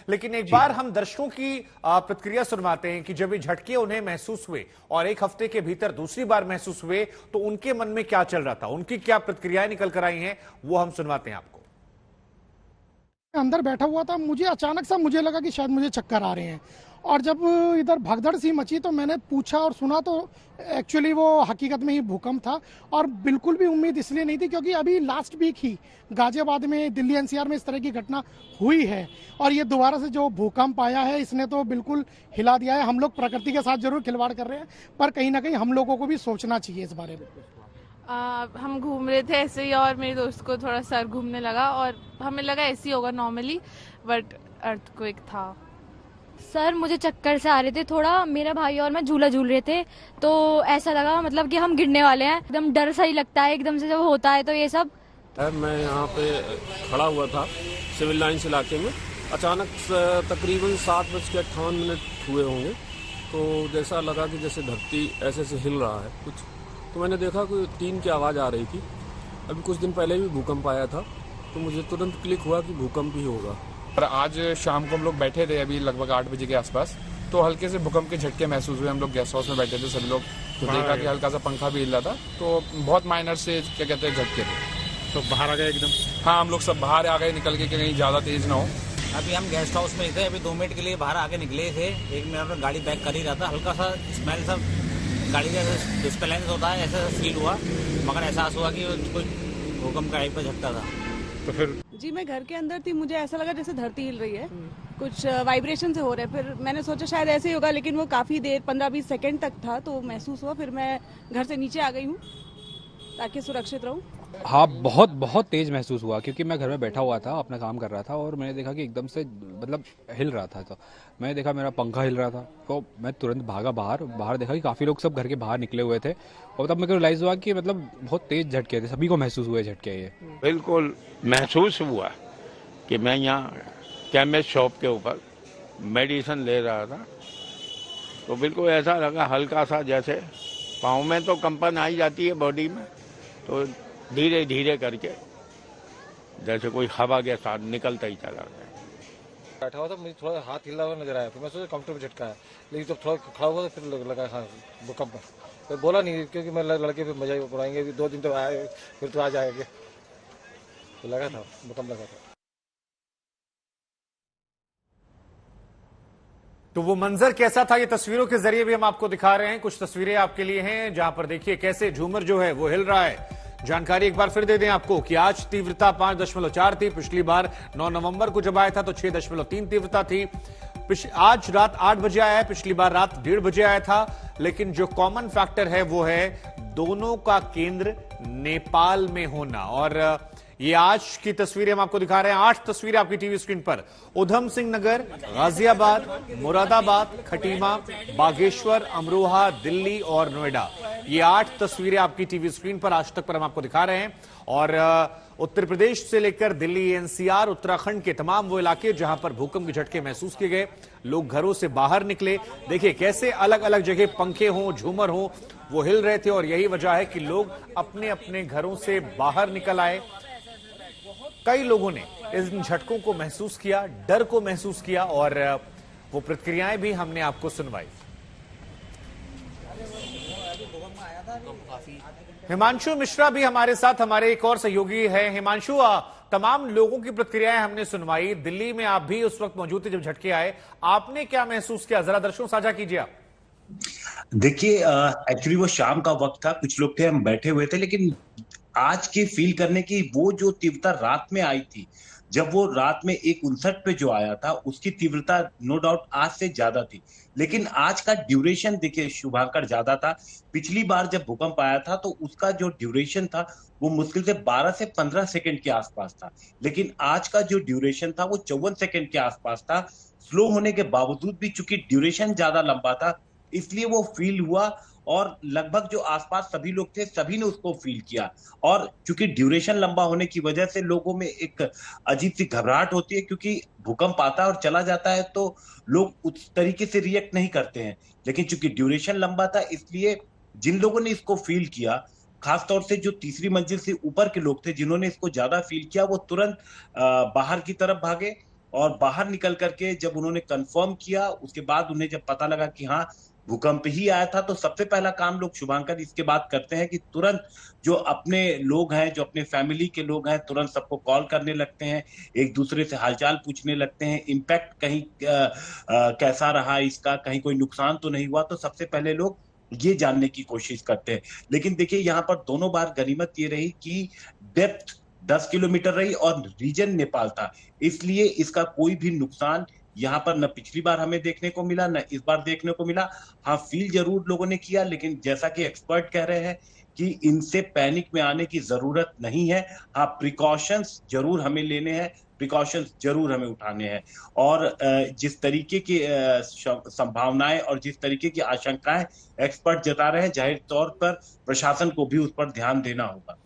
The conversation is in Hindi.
लेकिन एक बार हम दर्शकों की प्रतिक्रिया सुनवाते हैं कि जब ये झटके उन्हें महसूस हुए और एक हफ्ते के भीतर दूसरी बार महसूस हुए तो उनके मन में क्या चल रहा था, उनकी क्या प्रतिक्रियाएं निकल कर आई हैं, वो हम सुनवाते हैं आपको। अंदर बैठा हुआ था, मुझे अचानक सा मुझे लगा कि शायद मुझे चक्कर आ रहे हैं। और जब इधर भगदड़ सी मची तो मैंने पूछा और सुना तो एक्चुअली वो हकीकत में ही भूकंप था। और बिल्कुल भी उम्मीद इसलिए नहीं थी क्योंकि अभी लास्ट वीक ही गाजियाबाद में, दिल्ली एनसीआर में इस तरह की घटना हुई है। और ये दोबारा से जो भूकंप आया है इसने तो बिल्कुल हिला दिया है। हम लोग प्रकृति के साथ जरूर खिलवाड़ कर रहे हैं, पर कहीं ना कहीं हम लोगों को भी सोचना चाहिए इस बारे में। हम घूम रहे थे ऐसे ही और मेरे दोस्त को थोड़ा सर घूमने लगा और हमें लगा ऐसे ही होगा नॉर्मली, बट अर्थक्वेक था। सर मुझे चक्कर से आ रहे थे थोड़ा, मेरा भाई और मैं झूला झूल रहे थे तो ऐसा लगा मतलब कि हम गिरने वाले हैं। एकदम डर सा ही लगता है एकदम से जब होता है तो ये सब। मैं यहाँ पे खड़ा हुआ था सिविल लाइन्स इलाके में, अचानक तकरीबन 7:58 हुए होंगे तो जैसा लगा कि जैसे धरती ऐसे से हिल रहा है कुछ, तो मैंने देखा कोई टीन की आवाज़ आ रही थी। अभी कुछ दिन पहले भी भूकंप आया था तो मुझे तुरंत क्लिक हुआ कि भूकंप ही होगा। और आज शाम को हम लोग बैठे थे अभी लगभग 8 बजे के आसपास, तो हल्के से भूकंप के झटके महसूस हुए। हम लोग गेस्ट हाउस में बैठे थे सभी लोग, तो देखा कि हल्का सा पंखा भी हिल रहा था, तो बहुत माइनर से क्या कहते हैं झटके थे। तो बाहर आ गए एकदम? हाँ, हम लोग सब बाहर आ गए निकल के कि कहीं ज़्यादा तेज ना हो। अभी हम गेस्ट हाउस में ही थे, अभी 2 मिनट के लिए बाहर आके निकले थे। 1 मिनट में गाड़ी बैक कर ही रहा था, हल्का सा स्मेल सा गाड़ी का डिस्बैलेंस होता है ऐसा फील हुआ, मगर एहसास हुआ कि कोई भूकंप का टाइप का झटका था। तो फिर जी मैं घर के अंदर थी, मुझे ऐसा लगा जैसे धरती हिल रही है, कुछ वाइब्रेशन से हो रहा है। फिर मैंने सोचा शायद ऐसे ही होगा, लेकिन वो काफ़ी देर 15-20 सेकंड तक था तो महसूस हुआ। फिर मैं घर से नीचे आ गई हूँ ताकि सुरक्षित रहूँ। हाँ, बहुत तेज महसूस हुआ क्योंकि मैं घर में बैठा हुआ था, अपना काम कर रहा था और मैंने देखा कि एकदम से मतलब हिल रहा था। तो मैंने देखा मेरा पंखा हिल रहा था तो मैं तुरंत भागा बाहर देखा कि काफ़ी लोग सब घर के बाहर निकले हुए थे और तब मेरे को रियलाइज़ हुआ कि मतलब बहुत तेज झटके थे, सभी को महसूस हुए झटके। ये बिल्कुल महसूस हुआ कि मैं यहाँ केमिस्ट शॉप के ऊपर मेडिसिन ले रहा था तो बिल्कुल ऐसा लगा हल्का सा, जैसे पाँव में तो कंपन आई जाती है बॉडी में, तो धीरे धीरे करके जैसे कोई हवा के साथ निकलता ही चला गया। बैठा हुआ था, मुझे थोड़ा हाथ हिला हुआ नजर आया, फिर मैं सोचा कंप्यूटर में झटका है, लेकिन जब थोड़ा खड़ा हुआ तो फिर लगा हाँ भूकंप है। तो बोला नहीं क्योंकि मैं लड़के पे मजा उड़ाएंगे, 2 दिन तो आए फिर तो आ जाएंगे, तो लगा था भूकंप लगा था। तो वो मंजर कैसा था, ये तस्वीरों के जरिए भी हम आपको दिखा रहे हैं। कुछ तस्वीरें आपके लिए हैं जहां पर देखिए कैसे झूमर जो है वो हिल रहा है। जानकारी एक बार फिर दे दें आपको कि आज तीव्रता 5.4 थी। पिछली बार 9 नवंबर को जब आया था तो 6.3 तीव्रता थी। आज रात 8 बजे आया है, पिछली बार रात 1:30 बजे आया था। लेकिन जो कॉमन फैक्टर है वो है दोनों का केंद्र नेपाल में होना। और ये आज की तस्वीरें हम आपको दिखा रहे हैं। 8 तस्वीरें आपकी टीवी स्क्रीन पर। उधम सिंह नगर, गाजियाबाद, मुरादाबाद, खटीमा, बागेश्वर, अमरोहा, दिल्ली और नोएडा, ये 8 तस्वीरें आपकी टीवी स्क्रीन पर आज तक पर हम आपको दिखा रहे हैं। और उत्तर प्रदेश से लेकर दिल्ली, एनसीआर, उत्तराखंड के तमाम वो इलाके जहां पर भूकंप के झटके महसूस किए गए, लोग घरों से बाहर निकले। देखिए कैसे अलग अलग जगह पंखे हों, झूमर हों, वो हिल रहे थे। और यही वजह है कि लोग अपने अपने घरों से बाहर निकल आए। कई लोगों ने इन झटकों को महसूस किया, डर को महसूस किया और वो प्रतिक्रियाएं भी हमने आपको सुनवाई। हिमांशु मिश्रा भी हमारे साथ, हमारे एक और सहयोगी है। हिमांशु, तमाम लोगों की प्रतिक्रियाएं हमने सुनवाई। दिल्ली में आप भी उस वक्त मौजूद थे जब झटके आए, आपने क्या महसूस किया, जरा दर्शकों साझा कीजिए आप। देखिए एक्चुअली वो शाम का वक्त था, कुछ लोग थे, हम बैठे हुए थे, लेकिन आज के फील करने की वो जो तीव्रता रात में आई थी, जब वो रात में 1:59 पे जो आया था उसकी तीव्रता नो डाउट आज से ज्यादा थी। लेकिन आज का ड्यूरेशन देखिए शुभांकर ज्यादा था। पिछली बार जब भूकंप आया था तो उसका जो ड्यूरेशन था वो मुश्किल से 12 से 15 सेकंड के आसपास था, लेकिन आज का जो ड्यूरेशन था वो 54 सेकंड के आसपास था। स्लो होने के बावजूद भी चूंकि ड्यूरेशन ज्यादा लंबा था इसलिए वो फील हुआ और लगभग जो आसपास सभी लोग थे सभी ने उसको फील किया। और क्योंकि ड्यूरेशन लंबा होने की वजह से लोगों में एक अजीब सी घबराहट होती है, क्योंकि भूकंप आता है और चला जाता है तो लोग उस तरीके से रिएक्ट नहीं करते हैं, लेकिन चूंकि ड्यूरेशन लंबा था इसलिए जिन लोगों ने इसको फील किया, खासतौर से जो तीसरी मंजिल से ऊपर के लोग थे जिन्होंने इसको ज्यादा फील किया, वो तुरंत बाहर की तरफ भागे और बाहर निकल करके जब उन्होंने कंफर्म किया, उसके बाद उन्हें जब पता लगा कि हाँ भूकंप ही आया था, तो सबसे पहला काम लोग शुभांकर इसके बाद करते हैं कि तुरंत जो अपने लोग हैं, जो अपने फैमिली के लोग हैं, तुरंत सबको कॉल करने लगते हैं, एक दूसरे से हालचाल पूछने लगते हैं, इम्पैक्ट कहीं कैसा रहा इसका, कहीं कोई नुकसान तो नहीं हुआ। तो सबसे पहले लोग ये जानने की कोशिश करते हैं। लेकिन देखिए यहाँ पर दोनों बार गनीमत ये रही कि डेप्थ 10 किलोमीटर रही और रीजन नेपाल था, इसलिए इसका कोई भी नुकसान यहाँ पर न पिछली बार हमें देखने को मिला, न इस बार देखने को मिला। हाँ, फील जरूर लोगों ने किया, लेकिन जैसा कि एक्सपर्ट कह रहे हैं कि इनसे पैनिक में आने की जरूरत नहीं है। हाँ, प्रिकॉशंस जरूर हमें लेने हैं, प्रिकॉशंस जरूर हमें उठाने हैं, और जिस तरीके की संभावनाएं और जिस तरीके की आशंकाएं एक्सपर्ट जता रहे हैं, जाहिर तौर पर प्रशासन को भी उस पर ध्यान देना होगा।